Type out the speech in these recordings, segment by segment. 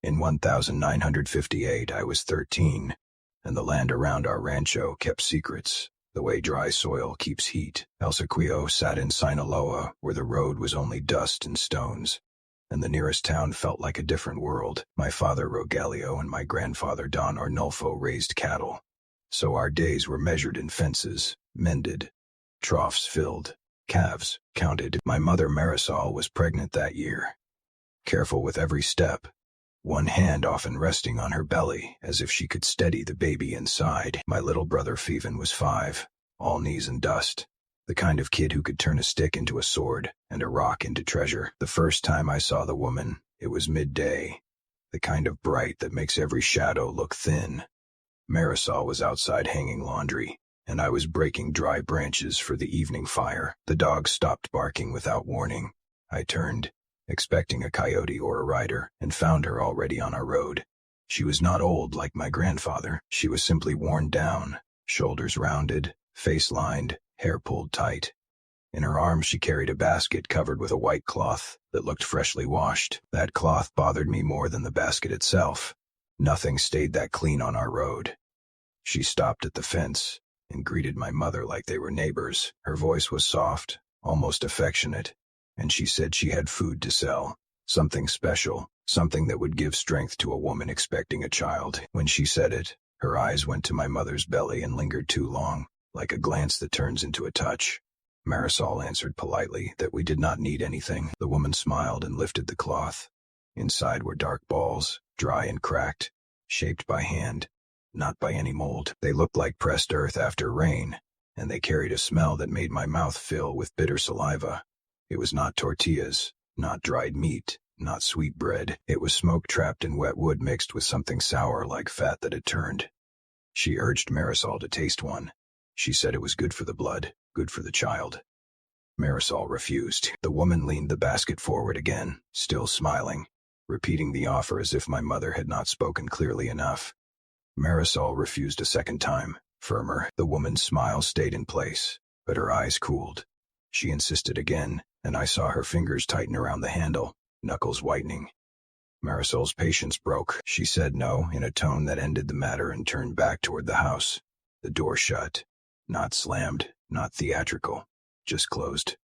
In 1958 I was 13, and the land around our rancho kept secrets, the way dry soil keeps heat. El Sequillo sat in Sinaloa, where the road was only dust and stones, and the nearest town felt like a different world. My father Rogelio and my grandfather Don Arnulfo raised cattle, so our days were measured in fences, mended, troughs filled, calves counted. My mother Marisol was pregnant that year, careful with every step, one hand often resting on her belly as if she could steady the baby inside. My little brother Feven was 5, all knees and dust, the kind of kid who could turn a stick into a sword and a rock into treasure. The first time I saw the woman, it was midday, the kind of bright that makes every shadow look thin. Marisol was outside hanging laundry, and I was breaking dry branches for the evening fire. The dog stopped barking without warning. I turned, expecting a coyote or a rider, and found her already on our road. She was not old like my grandfather. She was simply worn down, shoulders rounded, face lined, hair pulled tight. In her arms she carried a basket covered with a white cloth that looked freshly washed. That cloth bothered me more than the basket itself. Nothing stayed that clean on our road. She stopped at the fence and greeted my mother like they were neighbors. Her voice was soft, almost affectionate, and she said she had food to sell, something special, something that would give strength to a woman expecting a child. When she said it, her eyes went to my mother's belly and lingered too long, like a glance that turns into a touch. Marisol answered politely that we did not need anything. The woman smiled and lifted the cloth. Inside were dark balls, dry and cracked, shaped by hand, not by any mold. They looked like pressed earth after rain, and they carried a smell that made my mouth fill with bitter saliva. It was not tortillas, not dried meat, not sweet bread. It was smoke trapped in wet wood mixed with something sour like fat that had turned. She urged Marisol to taste one. She said it was good for the blood, good for the child. Marisol refused. The woman leaned the basket forward again, still smiling, repeating the offer as if my mother had not spoken clearly enough. Marisol refused a second time, firmer. The woman's smile stayed in place, but her eyes cooled. She insisted again, and I saw her fingers tighten around the handle, knuckles whitening. Marisol's patience broke. She said no in a tone that ended the matter and turned back toward the house. The door shut. Not slammed, not theatrical, just closed.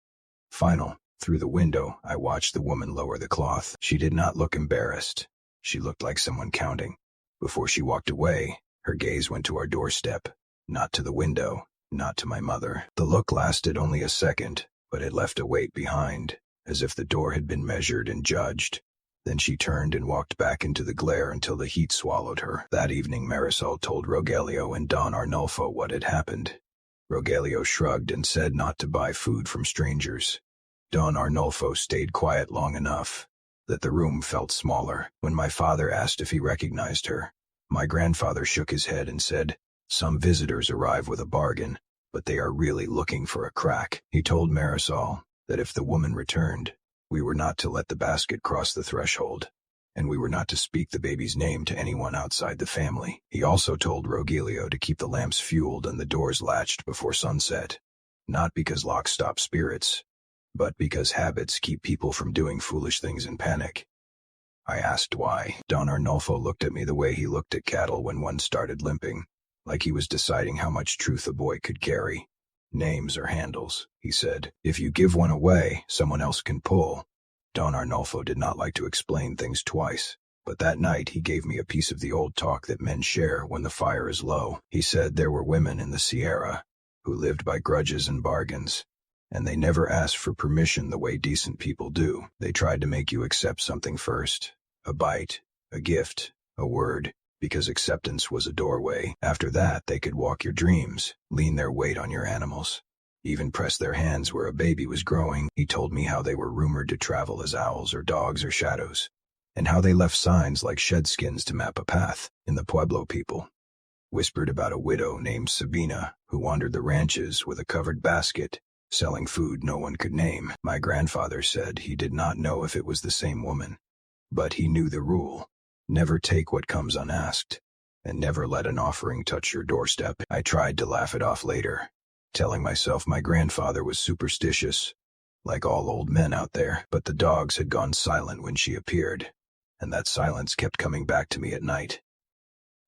Final. Through the window, I watched the woman lower the cloth. She did not look embarrassed. She looked like someone counting. Before she walked away, her gaze went to our doorstep, not to the window, not to my mother. The look lasted only a second, but it left a weight behind, as if the door had been measured and judged. Then she turned and walked back into the glare until the heat swallowed her. That evening Marisol told Rogelio and Don Arnulfo what had happened. Rogelio shrugged and said not to buy food from strangers. Don Arnulfo stayed quiet long enough that the room felt smaller. When my father asked if he recognized her, my grandfather shook his head and said, "Some visitors arrive with a bargain, but they are really looking for a crack." He told Marisol that if the woman returned, we were not to let the basket cross the threshold, and we were not to speak the baby's name to anyone outside the family. He also told Rogelio to keep the lamps fueled and the doors latched before sunset, not because locks stop spirits, but because habits keep people from doing foolish things in panic. I asked why. Don Arnulfo looked at me the way he looked at cattle when one started limping, like he was deciding how much truth a boy could carry. "Names or handles," he said. "If you give one away, someone else can pull." Don Arnulfo did not like to explain things twice, but that night he gave me a piece of the old talk that men share when the fire is low. He said there were women in the Sierra who lived by grudges and bargains, and they never asked for permission the way decent people do. They tried to make you accept something first, a bite, a gift, a word, because acceptance was a doorway. After that, they could walk your dreams, lean their weight on your animals, even press their hands where a baby was growing. He told me how they were rumored to travel as owls or dogs or shadows, and how they left signs like shed skins to map a path. In the Pueblo people whispered about a widow named Sabina who wandered the ranches with a covered basket, selling food no one could name. My grandfather said he did not know if it was the same woman, but he knew the rule: never take what comes unasked, and never let an offering touch your doorstep. I tried to laugh it off later, telling myself my grandfather was superstitious, like all old men out there, but the dogs had gone silent when she appeared. and that silence kept coming back to me at night.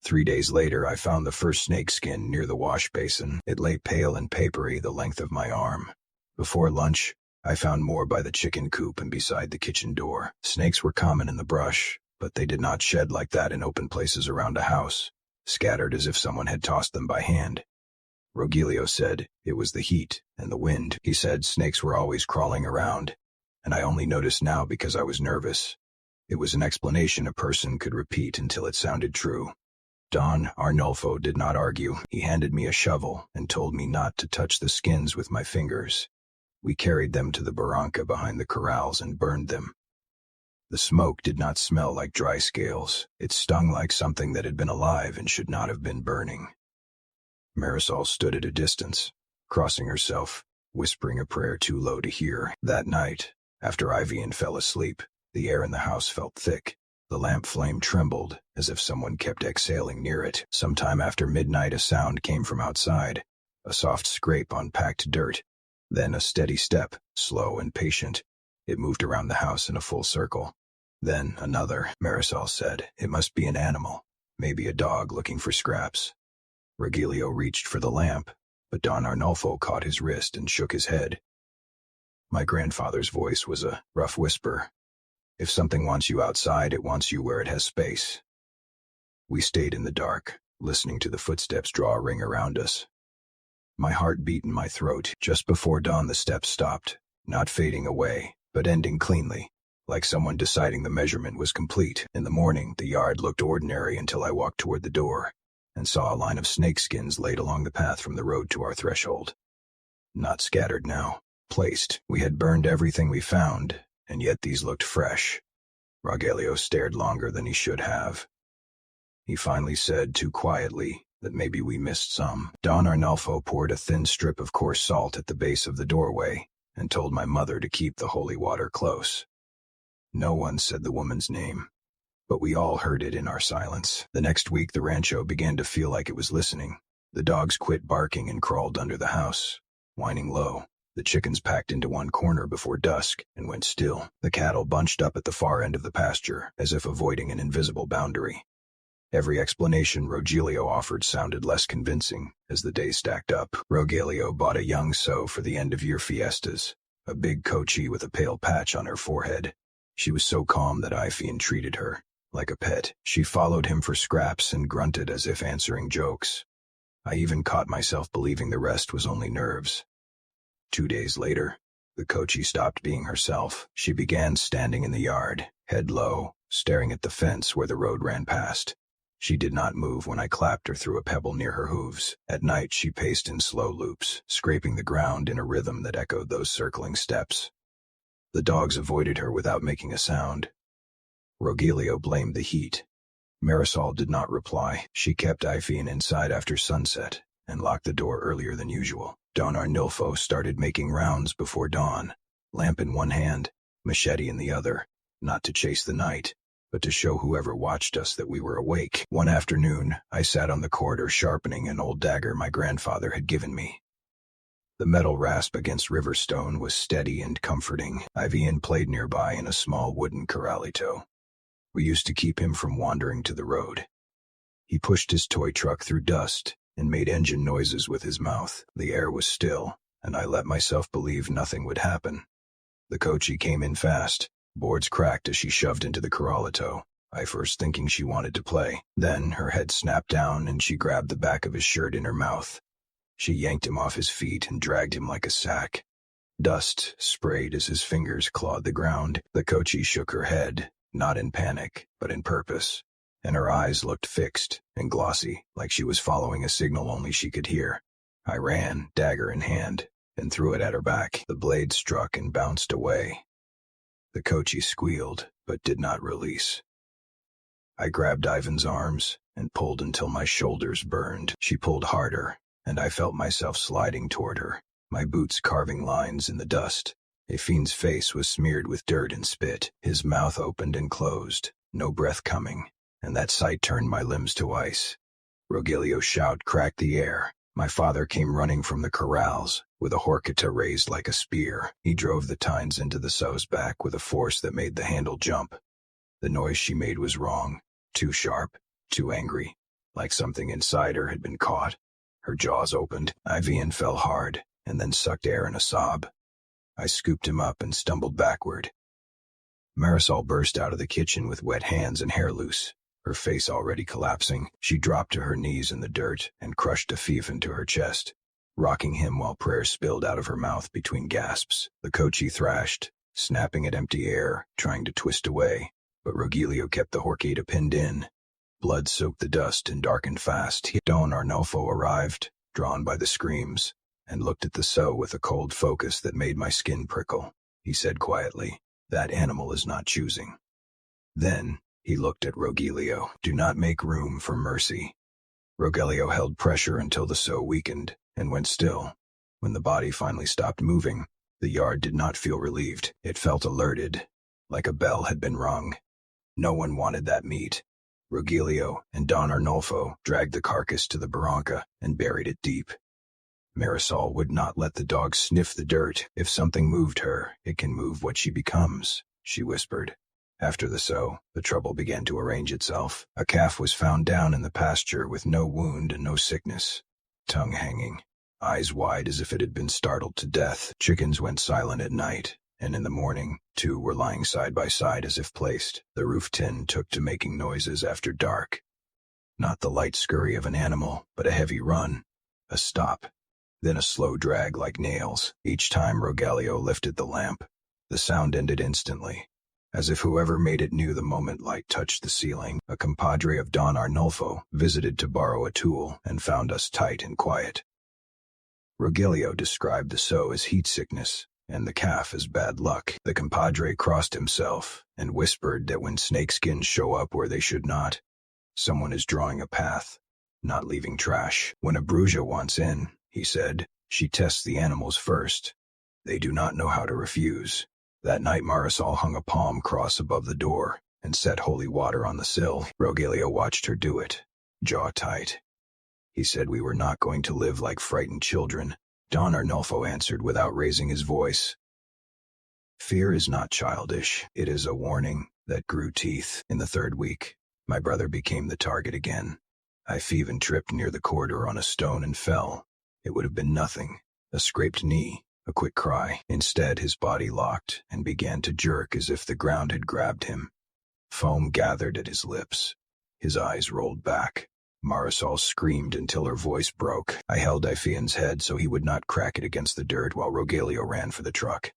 3 days later, I found the first snake skin near the wash basin. It lay pale and papery the length of my arm. Before lunch, I found more by the chicken coop and beside the kitchen door. Snakes were common in the brush, but they did not shed like that in open places around a house, scattered as if someone had tossed them by hand. Rogelio said it was the heat and the wind. He said snakes were always crawling around, and I only noticed now because I was nervous. It was an explanation a person could repeat until it sounded true. Don Arnulfo did not argue. He handed me a shovel and told me not to touch the skins with my fingers. We carried them to the barranca behind the corrals and burned them. The smoke did not smell like dry scales. It stung like something that had been alive and should not have been burning. Marisol stood at a distance, crossing herself, whispering a prayer too low to hear. That night, after Ivian fell asleep, the air in the house felt thick. The lamp flame trembled, as if someone kept exhaling near it. Sometime after midnight, a sound came from outside, a soft scrape on packed dirt. Then a steady step, slow and patient. It moved around the house in a full circle. Then another. Marisol said, "It must be an animal, maybe a dog looking for scraps." Rogelio reached for the lamp, but Don Arnulfo caught his wrist and shook his head. My grandfather's voice was a rough whisper. "If something wants you outside, it wants you where it has space." We stayed in the dark, listening to the footsteps draw a ring around us. My heart beat in my throat. Just before dawn, the steps stopped, not fading away, but ending cleanly, like someone deciding the measurement was complete. In the morning, the yard looked ordinary until I walked toward the door and saw a line of snakeskins laid along the path from the road to our threshold. Not scattered now, placed. We had burned everything we found, and yet these looked fresh. Rogelio stared longer than he should have. He finally said, too quietly, that maybe we missed some. Don Arnulfo poured a thin strip of coarse salt at the base of the doorway and told my mother to keep the holy water close. No one said the woman's name, but we all heard it in our silence. The next week, the rancho began to feel like it was listening. The dogs quit barking and crawled under the house, whining low. The chickens packed into one corner before dusk and went still. The cattle bunched up at the far end of the pasture, as if avoiding an invisible boundary. Every explanation Rogelio offered sounded less convincing as the days stacked up. Rogelio bought a young sow for the end-of-year fiestas, a big coachie with a pale patch on her forehead. She was so calm that Ifian treated her like a pet. She followed him for scraps and grunted as if answering jokes. I even caught myself believing the rest was only nerves. 2 days later, the coachie stopped being herself. She began standing in the yard, head low, staring at the fence where the road ran past. She did not move when I clapped her through a pebble near her hooves. At night, she paced in slow loops, scraping the ground in a rhythm that echoed those circling steps. The dogs avoided her without making a sound. Rogelio blamed the heat. Marisol did not reply. She kept Ifian inside after sunset and locked the door earlier than usual. Don Arnulfo started making rounds before dawn, lamp in one hand, machete in the other, not to chase the night, but to show whoever watched us that we were awake. One afternoon, I sat on the corridor sharpening an old dagger my grandfather had given me. The metal rasp against river stone was steady and comforting. Ivian played nearby in a small wooden corralito. We used to keep him from wandering to the road. He pushed his toy truck through dust and made engine noises with his mouth. The air was still, and I let myself believe nothing would happen. The coachie came in fast. Boards cracked as she shoved into the corralito, I first thinking she wanted to play. Then her head snapped down and she grabbed the back of his shirt in her mouth. She yanked him off his feet and dragged him like a sack. Dust sprayed as his fingers clawed the ground. The coachie shook her head, not in panic, but in purpose, and her eyes looked fixed and glossy, like she was following a signal only she could hear. I ran, dagger in hand, and threw it at her back. The blade struck and bounced away. The coachie squealed, but did not release. I grabbed Ivan's arms and pulled until my shoulders burned. She pulled harder, and I felt myself sliding toward her, my boots carving lines in the dust. Ifian's face was smeared with dirt and spit. His mouth opened and closed, no breath coming, and that sight turned my limbs to ice. Rogelio's shout cracked the air. My father came running from the corrals, with a horchata raised like a spear. He drove the tines into the sow's back with a force that made the handle jump. The noise she made was wrong, too sharp, too angry, like something inside her had been caught. Her jaws opened, Ivian fell hard, and then sucked air in a sob. I scooped him up and stumbled backward. Marisol burst out of the kitchen with wet hands and hair loose, her face already collapsing. She dropped to her knees in the dirt and crushed Afif into her chest, rocking him while prayers spilled out of her mouth between gasps. The Kochi thrashed, snapping at empty air, trying to twist away, but Rogelio kept the Horcada pinned in. Blood soaked the dust and darkened fast. Don Arnolfo arrived, drawn by the screams, and looked at the sow with a cold focus that made my skin prickle. He said quietly, "That animal is not choosing." Then, he looked at Rogelio. "Do not make room for mercy." Rogelio held pressure until the sow weakened, and went still. When the body finally stopped moving, the yard did not feel relieved. It felt alerted, like a bell had been rung. No one wanted that meat. Rogelio and Don Arnolfo dragged the carcass to the barranca and buried it deep. Marisol would not let the dog sniff the dirt. "If something moved her, it can move what she becomes," she whispered. After the sow, the trouble began to arrange itself. A calf was found down in the pasture with no wound and no sickness, tongue hanging, eyes wide as if it had been startled to death. Chickens went silent at night, and in the morning, two were lying side by side as if placed. The roof tin took to making noises after dark. Not the light scurry of an animal, but a heavy run, a stop, then a slow drag like nails. Each time Rogelio lifted the lamp, the sound ended instantly, as if whoever made it knew the moment light touched the ceiling. A compadre of Don Arnolfo visited to borrow a tool and found us tight and quiet. Rogelio described the sow as heat sickness, and the calf as bad luck. The compadre crossed himself and whispered that when snakeskins show up where they should not, someone is drawing a path, not leaving trash. When a bruja wants in, he said, she tests the animals first. They do not know how to refuse. That night Marisol hung a palm cross above the door and set holy water on the sill. Rogelio watched her do it, jaw tight. He said we were not going to live like frightened children. Don Arnolfo answered without raising his voice. "Fear is not childish. It is a warning that grew teeth." In the third week, my brother became the target again. I even tripped near the corridor on a stone and fell. It would have been nothing, a scraped knee, a quick cry. Instead, his body locked and began to jerk as if the ground had grabbed him. Foam gathered at his lips. His eyes rolled back. Marisol screamed until her voice broke. I held Ifian's head so he would not crack it against the dirt while Rogelio ran for the truck.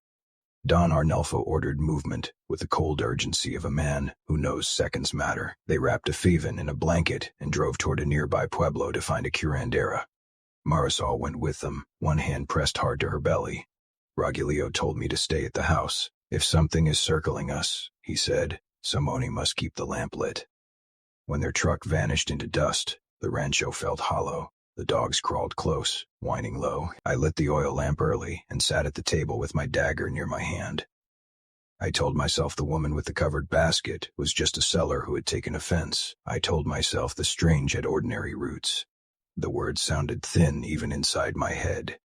Don Arnolfo ordered movement with the cold urgency of a man who knows seconds matter. They wrapped Afivan in a blanket and drove toward a nearby pueblo to find a curandera. Marisol went with them, one hand pressed hard to her belly. Rogelio told me to stay at the house. "If something is circling us," he said, "Simone must keep the lamp lit." When their truck vanished into dust, the rancho felt hollow. The dogs crawled close, whining low. I lit the oil lamp early and sat at the table with my dagger near my hand. I told myself the woman with the covered basket was just a seller who had taken offense. I told myself the strange had ordinary roots. The words sounded thin even inside my head.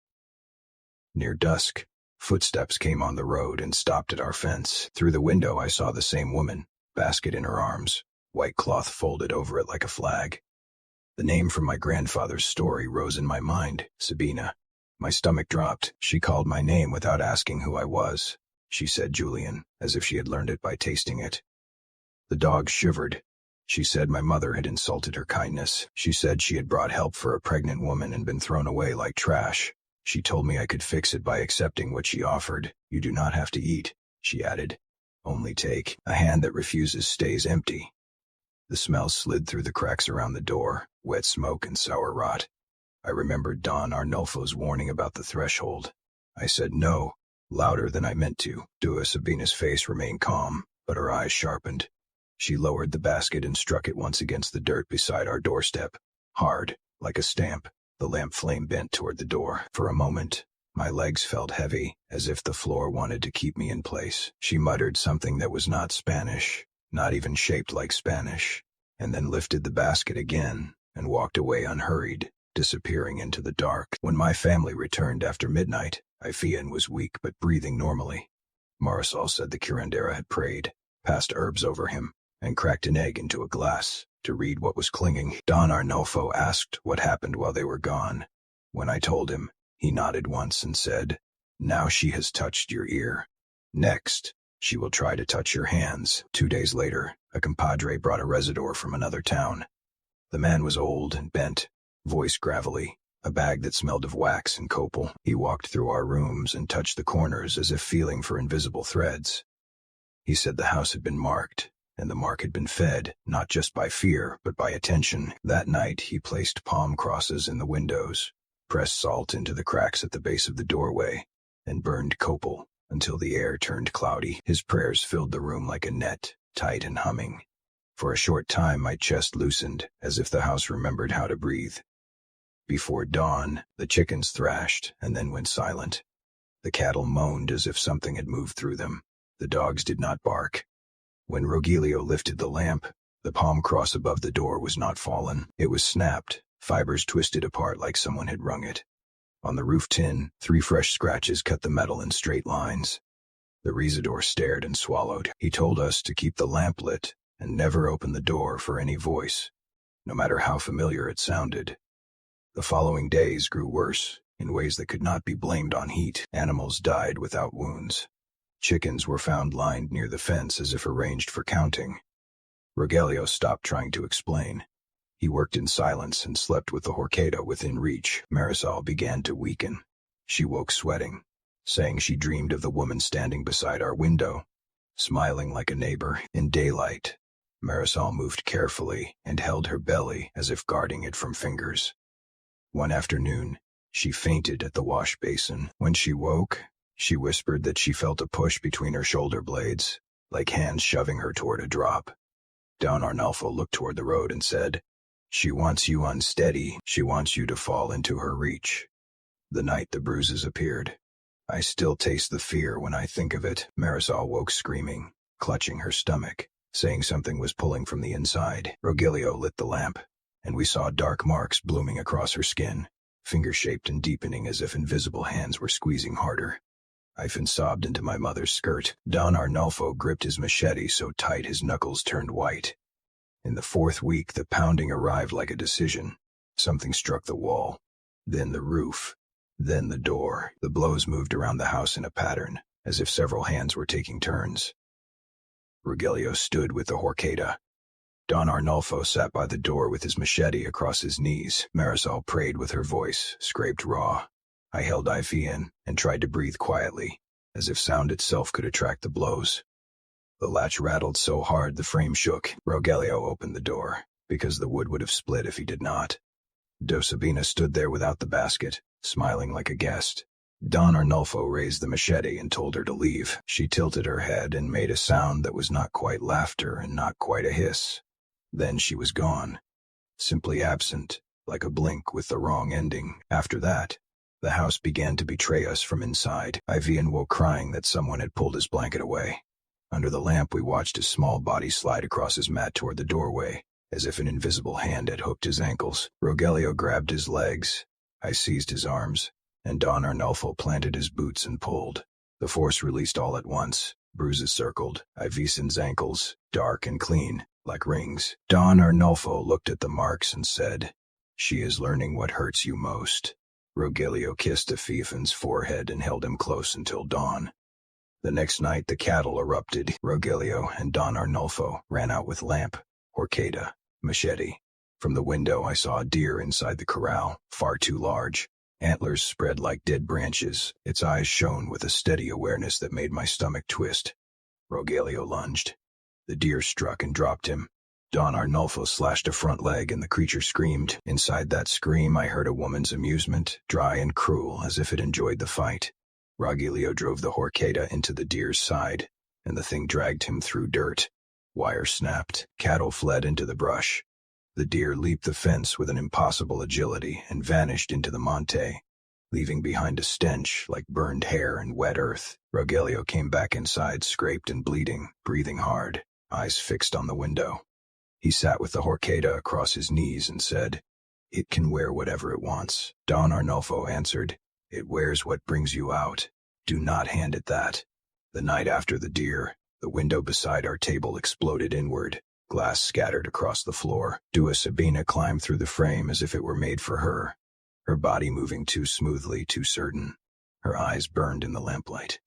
Near dusk, footsteps came on the road and stopped at our fence. Through the window I saw the same woman, basket in her arms, white cloth folded over it like a flag. The name from my grandfather's story rose in my mind, Sabina. My stomach dropped. She called my name without asking who I was. She said Julian, as if she had learned it by tasting it. The dog shivered. She said my mother had insulted her kindness. She said she had brought help for a pregnant woman and been thrown away like trash. She told me I could fix it by accepting what she offered. "You do not have to eat," she added. "Only take. A hand that refuses stays empty." The smell slid through the cracks around the door, wet smoke and sour rot. I remembered Don Arnolfo's warning about the threshold. I said no, louder than I meant to. Sabina's face remained calm, but her eyes sharpened. She lowered the basket and struck it once against the dirt beside our doorstep. Hard, like a stamp, the lamp flame bent toward the door. For a moment, my legs felt heavy, as if the floor wanted to keep me in place. She muttered something that was not Spanish, not even shaped like Spanish, and then lifted the basket again and walked away unhurried, disappearing into the dark. When my family returned after midnight, Ifian was weak but breathing normally. Marisol said the curandera had prayed, passed herbs over him, and cracked an egg into a glass to read what was clinging. Don Arnolfo asked what happened while they were gone. When I told him, he nodded once and said, "Now she has touched your ear. Next, she will try to touch your hands." 2 days later, a compadre brought a residor from another town. The man was old and bent, voice gravelly, a bag that smelled of wax and copal. He walked through our rooms and touched the corners as if feeling for invisible threads. He said the house had been marked, and the mark had been fed, not just by fear, but by attention. That night he placed palm crosses in the windows, pressed salt into the cracks at the base of the doorway, and burned copal until the air turned cloudy. His prayers filled the room like a net, tight and humming. For a short time my chest loosened, as if the house remembered how to breathe. Before dawn, the chickens thrashed and then went silent. The cattle moaned as if something had moved through them. The dogs did not bark. When Rogelio lifted the lamp, the palm cross above the door was not fallen. It was snapped, fibers twisted apart like someone had wrung it. On the roof tin, 3 fresh scratches cut the metal in straight lines. The residor stared and swallowed. He told us to keep the lamp lit and never open the door for any voice, no matter how familiar it sounded. The following days grew worse, in ways that could not be blamed on heat. Animals died without wounds. Chickens were found lined near the fence as if arranged for counting. Rogelio stopped trying to explain. He worked in silence and slept with the horchata within reach. Marisol began to weaken. She woke sweating, saying she dreamed of the woman standing beside our window, smiling like a neighbor. In daylight, Marisol moved carefully and held her belly as if guarding it from fingers. One afternoon, she fainted at the wash basin. When she woke, she whispered that she felt a push between her shoulder blades, like hands shoving her toward a drop. Don Arnolfo looked toward the road and said, "She wants you unsteady. She wants you to fall into her reach." The night the bruises appeared, I still taste the fear when I think of it. Marisol woke screaming, clutching her stomach, saying something was pulling from the inside. Rogelio lit the lamp, and we saw dark marks blooming across her skin, finger-shaped and deepening as if invisible hands were squeezing harder. I sobbed into my mother's skirt. Don Arnolfo gripped his machete so tight his knuckles turned white. In the 4th week, the pounding arrived like a decision. Something struck the wall, then the roof, then the door. The blows moved around the house in a pattern, as if several hands were taking turns. Rogelio stood with the horchata. Don Arnolfo sat by the door with his machete across his knees. Marisol prayed with her voice, scraped raw. I held IV in and tried to breathe quietly, as if sound itself could attract the blows. The latch rattled so hard the frame shook. Rogelio opened the door, because the wood would have split if he did not. Dosabina stood there without the basket, smiling like a guest. Don Arnolfo raised the machete and told her to leave. She tilted her head and made a sound that was not quite laughter and not quite a hiss. Then she was gone, simply absent, like a blink with the wrong ending. After that, the house began to betray us from inside. Ivian woke crying that someone had pulled his blanket away. Under the lamp we watched his small body slide across his mat toward the doorway, as if an invisible hand had hooked his ankles. Rogelio grabbed his legs. I seized his arms, and Don Arnolfo planted his boots and pulled. The force released all at once. Bruises circled. Ivisan's ankles, dark and clean, like rings. Don Arnolfo looked at the marks and said, "She is learning what hurts you most." Rogelio kissed Afifan's forehead and held him close until dawn. The next night the cattle erupted. Rogelio and Don Arnolfo ran out with lamp, horchata, machete. From the window I saw a deer inside the corral, far too large. Antlers spread like dead branches. Its eyes shone with a steady awareness that made my stomach twist. Rogelio lunged. The deer struck and dropped him. Don Arnolfo slashed a front leg and the creature screamed. Inside that scream I heard a woman's amusement, dry and cruel, as if it enjoyed the fight. Rogelio drove the horchata into the deer's side, and the thing dragged him through dirt. Wire snapped. Cattle fled into the brush. The deer leaped the fence with an impossible agility and vanished into the monte, leaving behind a stench like burned hair and wet earth. Rogelio came back inside, scraped and bleeding, breathing hard, eyes fixed on the window. He sat with the horchata across his knees and said, "It can wear whatever it wants." Don Arnolfo answered, "It wears what brings you out. Do not hand it that." The night after the deer, the window beside our table exploded inward. Glass scattered across the floor. Dua Sabina climbed through the frame as if it were made for her, her body moving too smoothly, too certain. Her eyes burned in the lamplight.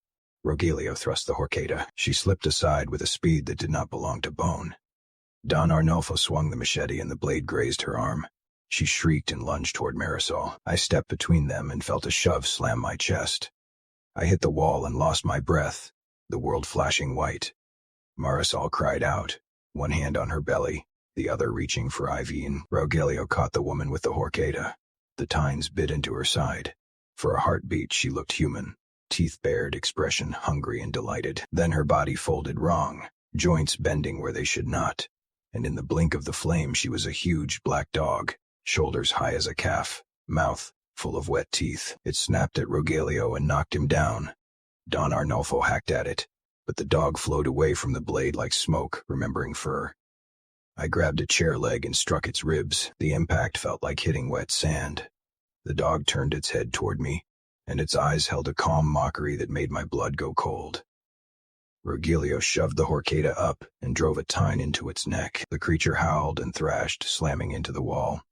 Rogelio thrust the horcata. She slipped aside with a speed that did not belong to bone. Don Arnolfo swung the machete and the blade grazed her arm. She shrieked and lunged toward Marisol. I stepped between them and felt a shove slam my chest. I hit the wall and lost my breath, the world flashing white. Marisol cried out, one hand on her belly, the other reaching for Ivy, and Rogelio caught the woman with the horcata. The tines bit into her side. For a heartbeat she looked human, teeth bared, expression hungry and delighted. Then her body folded wrong, joints bending where they should not, and in the blink of the flame she was a huge black dog, shoulders high as a calf, mouth full of wet teeth. It snapped at Rogelio and knocked him down. Don Arnolfo hacked at it, but the dog flowed away from the blade like smoke, remembering fur. I grabbed a chair leg and struck its ribs. The impact felt like hitting wet sand. The dog turned its head toward me, and its eyes held a calm mockery that made my blood go cold. Rogelio shoved the horcata up and drove a tine into its neck. The creature howled and thrashed, slamming into the wall.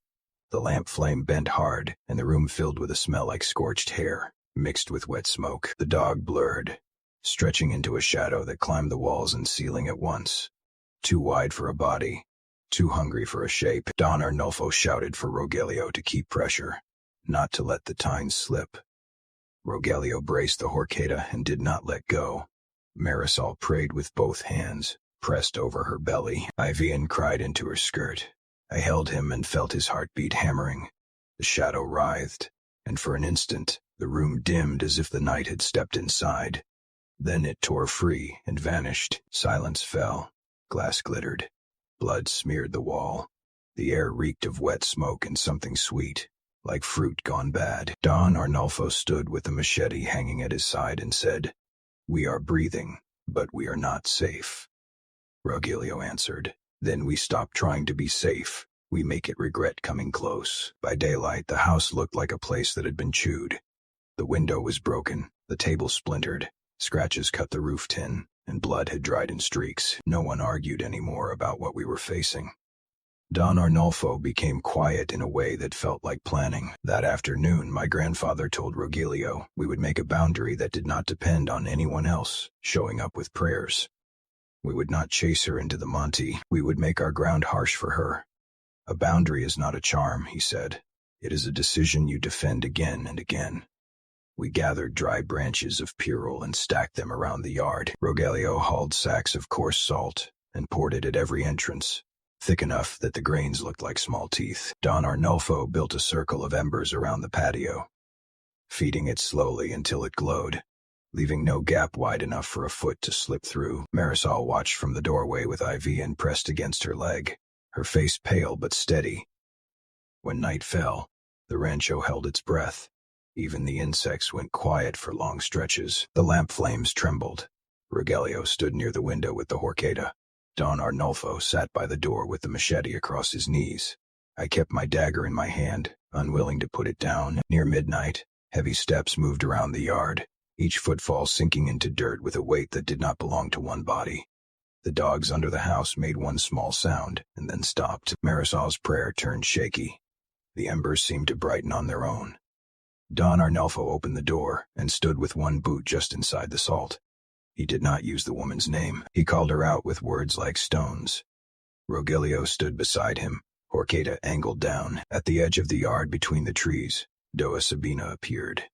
The lamp flame bent hard, and the room filled with a smell like scorched hair, mixed with wet smoke. The dog blurred, stretching into a shadow that climbed the walls and ceiling at once. Too wide for a body, too hungry for a shape. Don Arnolfo shouted for Rogelio to keep pressure, not to let the tines slip. Rogelio braced the horcata and did not let go. Marisol prayed with both hands, pressed over her belly. Ivian cried into her skirt. I held him and felt his heartbeat hammering. The shadow writhed, and for an instant, the room dimmed as if the night had stepped inside. Then it tore free and vanished. Silence fell. Glass glittered. Blood smeared the wall. The air reeked of wet smoke and something sweet, like fruit gone bad. Don Arnolfo stood with the machete hanging at his side and said, "We are breathing, but we are not safe." Rogelio answered, "Then we stop trying to be safe. We make it regret coming close." By daylight, the house looked like a place that had been chewed. The window was broken, the table splintered, scratches cut the roof tin, and blood had dried in streaks. No one argued anymore about what we were facing. Don Arnolfo became quiet in a way that felt like planning. That afternoon, my grandfather told Rogelio we would make a boundary that did not depend on anyone else showing up with prayers. We would not chase her into the Monte. We would make our ground harsh for her. A boundary is not a charm, he said. It is a decision you defend again and again. We gathered dry branches of pirul and stacked them around the yard. Rogelio hauled sacks of coarse salt and poured it at every entrance, thick enough that the grains looked like small teeth. Don Arnolfo built a circle of embers around the patio, feeding it slowly until it glowed, leaving no gap wide enough for a foot to slip through. Marisol watched from the doorway with IV and pressed against her leg, her face pale but steady. When night fell, the rancho held its breath. Even the insects went quiet for long stretches. The lamp flames trembled. Rogelio stood near the window with the horcata. Don Arnolfo sat by the door with the machete across his knees. I kept my dagger in my hand, unwilling to put it down. Near midnight, heavy steps moved around the yard, each footfall sinking into dirt with a weight that did not belong to one body. The dogs under the house made one small sound, and then stopped. Marisol's prayer turned shaky. The embers seemed to brighten on their own. Don Arnolfo opened the door and stood with one boot just inside the salt. He did not use the woman's name. He called her out with words like stones. Rogelio stood beside him, horcata angled down. At the edge of the yard between the trees, Dua Sabina appeared.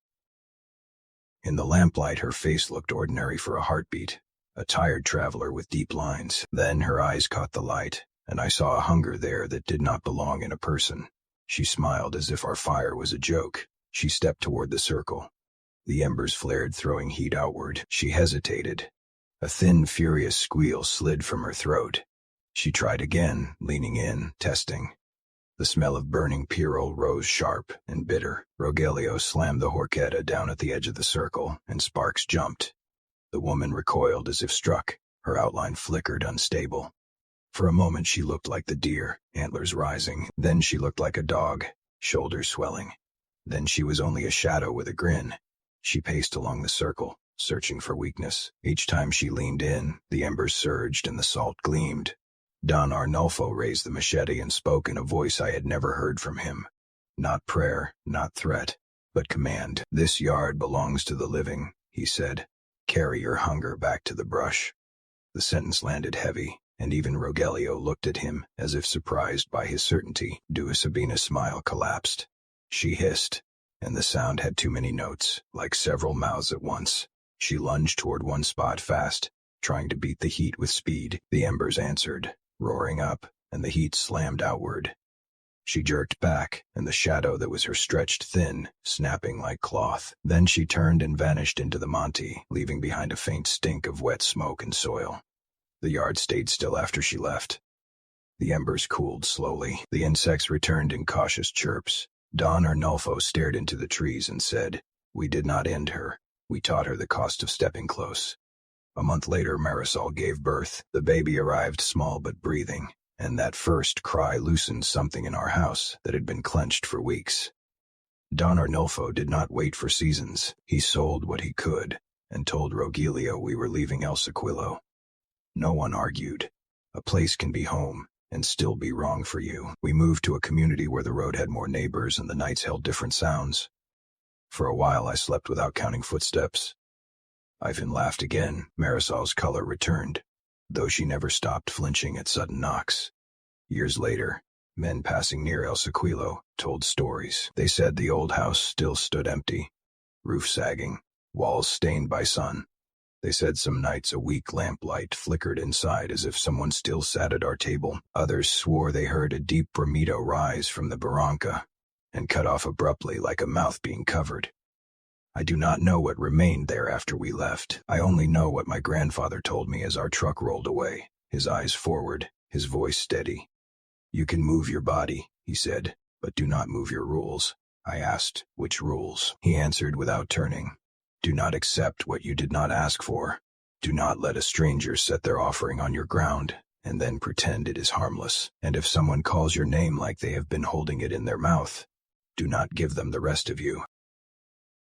In the lamplight, her face looked ordinary for a heartbeat, a tired traveler with deep lines. Then her eyes caught the light, and I saw a hunger there that did not belong in a person. She smiled as if our fire was a joke. She stepped toward the circle. The embers flared, throwing heat outward. She hesitated. A thin, furious squeal slid from her throat. She tried again, leaning in, testing. The smell of burning pirul rose sharp and bitter. Rogelio slammed the horchata down at the edge of the circle, and sparks jumped. The woman recoiled as if struck. Her outline flickered, unstable. For a moment she looked like the deer, antlers rising. Then she looked like a dog, shoulders swelling. Then she was only a shadow with a grin. She paced along the circle, searching for weakness. Each time she leaned in, the embers surged and the salt gleamed. Don Arnulfo raised the machete and spoke in a voice I had never heard from him. Not prayer, not threat, but command. "This yard belongs to the living," he said. "Carry your hunger back to the brush." The sentence landed heavy, and even Rogelio looked at him, as if surprised by his certainty. Dua Sabina's smile collapsed. She hissed, and the sound had too many notes, like several mouths at once. She lunged toward one spot fast, trying to beat the heat with speed. The embers answered, roaring up, and the heat slammed outward. She jerked back, and the shadow that was her stretched thin, snapping like cloth. Then she turned and vanished into the monte, leaving behind a faint stink of wet smoke and soil. The yard stayed still after she left. The embers cooled slowly. The insects returned in cautious chirps. Don Arnulfo stared into the trees and said, "We did not end her. We taught her the cost of stepping close." A month later, Marisol gave birth. The baby arrived small but breathing, and that first cry loosened something in our house that had been clenched for weeks. Don Arnulfo did not wait for seasons. He sold what he could, and told Rogelio we were leaving El Sequillo. No one argued. A place can be home, and still be wrong for you. We moved to a community where the road had more neighbors and the nights held different sounds. For a while I slept without counting footsteps. Ivan laughed again. Marisol's color returned, though she never stopped flinching at sudden knocks. Years later, men passing near El Sequillo told stories. They said the old house still stood empty, roof sagging, walls stained by sun. They said some nights a weak lamplight flickered inside as if someone still sat at our table. Others swore they heard a deep bramido rise from the barranca and cut off abruptly like a mouth being covered. I do not know what remained there after we left. I only know what my grandfather told me as our truck rolled away, his eyes forward, his voice steady. "You can move your body," he said, "but do not move your rules." I asked, "Which rules?" He answered without turning, "Do not accept what you did not ask for. Do not let a stranger set their offering on your ground, and then pretend it is harmless. And if someone calls your name like they have been holding it in their mouth, do not give them the rest of you.